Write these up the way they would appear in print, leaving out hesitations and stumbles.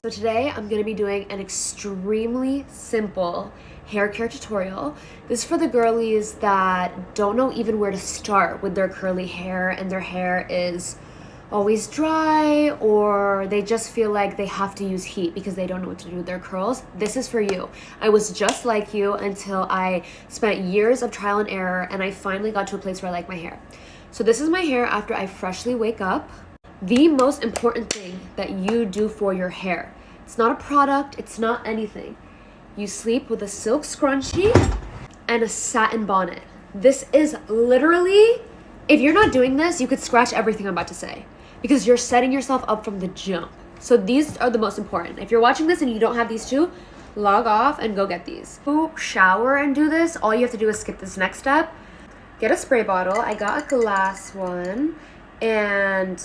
So today I'm going to be doing an extremely simple hair care tutorial. This is for the girlies that don't know even where to start with their curly hair and their hair is always dry, or they just feel like they have to use heat because they don't know what to do with their curls. This is for you. I was just like you until I spent years of trial and error and I finally got to a place where I like my hair. So this is my hair after I freshly wake up. The most important thing that you do for your hair, it's not a product, it's not anything. You sleep with a silk scrunchie and a satin bonnet. This is literally, if you're not doing this, you could scratch everything I'm about to say because you're setting yourself up from the jump. So these are the most important. If you're watching this and you don't have these two, log off and go get these. To shower and do this, all you have to do is skip this next step. Get a spray bottle. I got a glass one and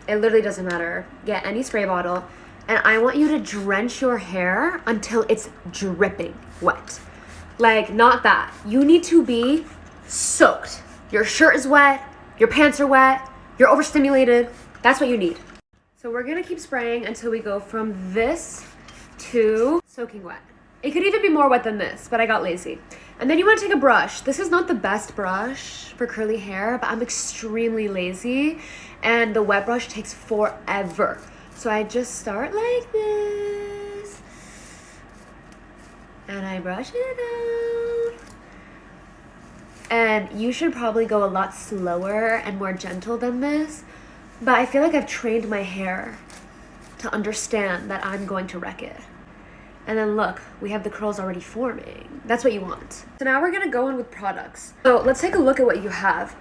it literally doesn't matter. Get any spray bottle. And I want you to drench your hair until it's dripping wet. Like, not that. You need to be soaked. Your shirt is wet. Your pants are wet. You're overstimulated. That's what you need. So we're going to keep spraying until we go from this to soaking wet. It could even be more wet than this, but I got lazy. And then you want to take a brush. This is not the best brush for curly hair, but I'm extremely lazy and the wet brush takes forever. So I just start like this and I brush it out. And you should probably go a lot slower and more gentle than this, but I feel like I've trained my hair to understand that I'm going to wreck it. And then look, we have the curls already forming. That's what you want. So now we're gonna go in with products. So let's take a look at what you have.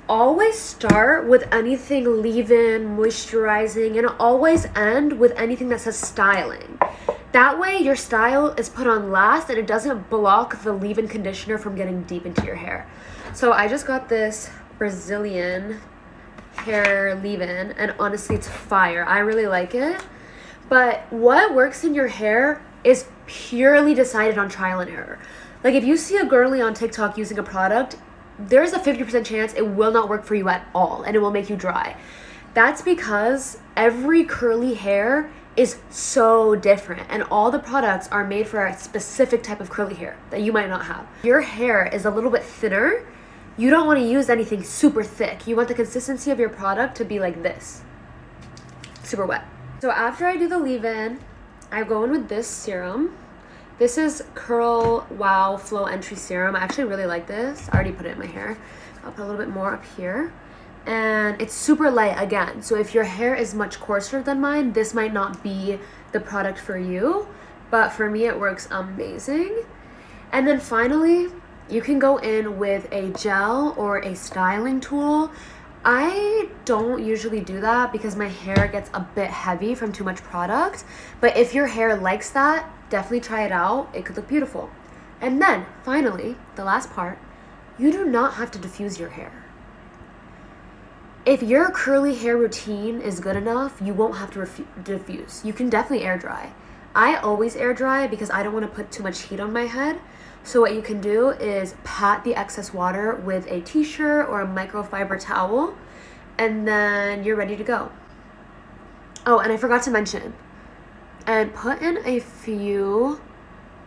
Always start with anything leave-in, moisturizing, and always end with anything that says styling. That way your style is put on last and it doesn't block the leave-in conditioner from getting deep into your hair. So I just got this Brazilian hair leave-in and honestly it's fire. I really like it. But what works in your hair is purely decided on trial and error. Like if you see a girly on TikTok using a product, there's a 50% chance it will not work for you at all and it will make you dry. That's because every curly hair is so different and all the products are made for a specific type of curly hair that you might not have. Your hair is a little bit thinner. You don't want to use anything super thick. You want the consistency of your product to be like this, super wet. So after I do the leave-in, I go in with this serum. This is curlwow Flow Entry Serum. I actually really like this. I already put it in my hair. I'll put a little bit more up here. And it's super light again. So if your hair is much coarser than mine, this might not be the product for you. But for me, it works amazing. And then finally, you can go in with a gel or a styling tool. I don't usually do that because my hair gets a bit heavy from too much product. But if your hair likes that, definitely try it out. It could look beautiful. And then finally, the last part, you do not have to diffuse your hair. If your curly hair routine is good enough, you won't have to diffuse. You can definitely air dry. I always air dry because I don't want to put too much heat on my head. So what you can do is pat the excess water with a t-shirt or a microfiber towel, and then you're ready to go. Oh, and I forgot to mention, and put in a few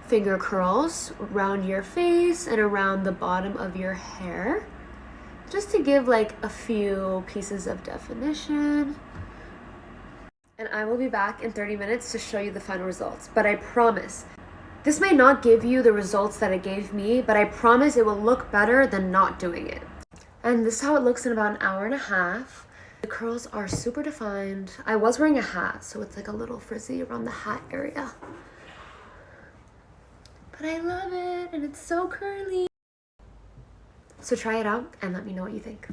finger curls around your face and around the bottom of your hair, just to give like a few pieces of definition. And I will be back in 30 minutes to show you the final results, but I promise, this may not give you the results that it gave me, but I promise it will look better than not doing it. And this is how it looks in about an hour and a half. The curls are super defined. I was wearing a hat, so it's like a little frizzy around the hat area. But I love it, and it's so curly. So try it out and let me know what you think.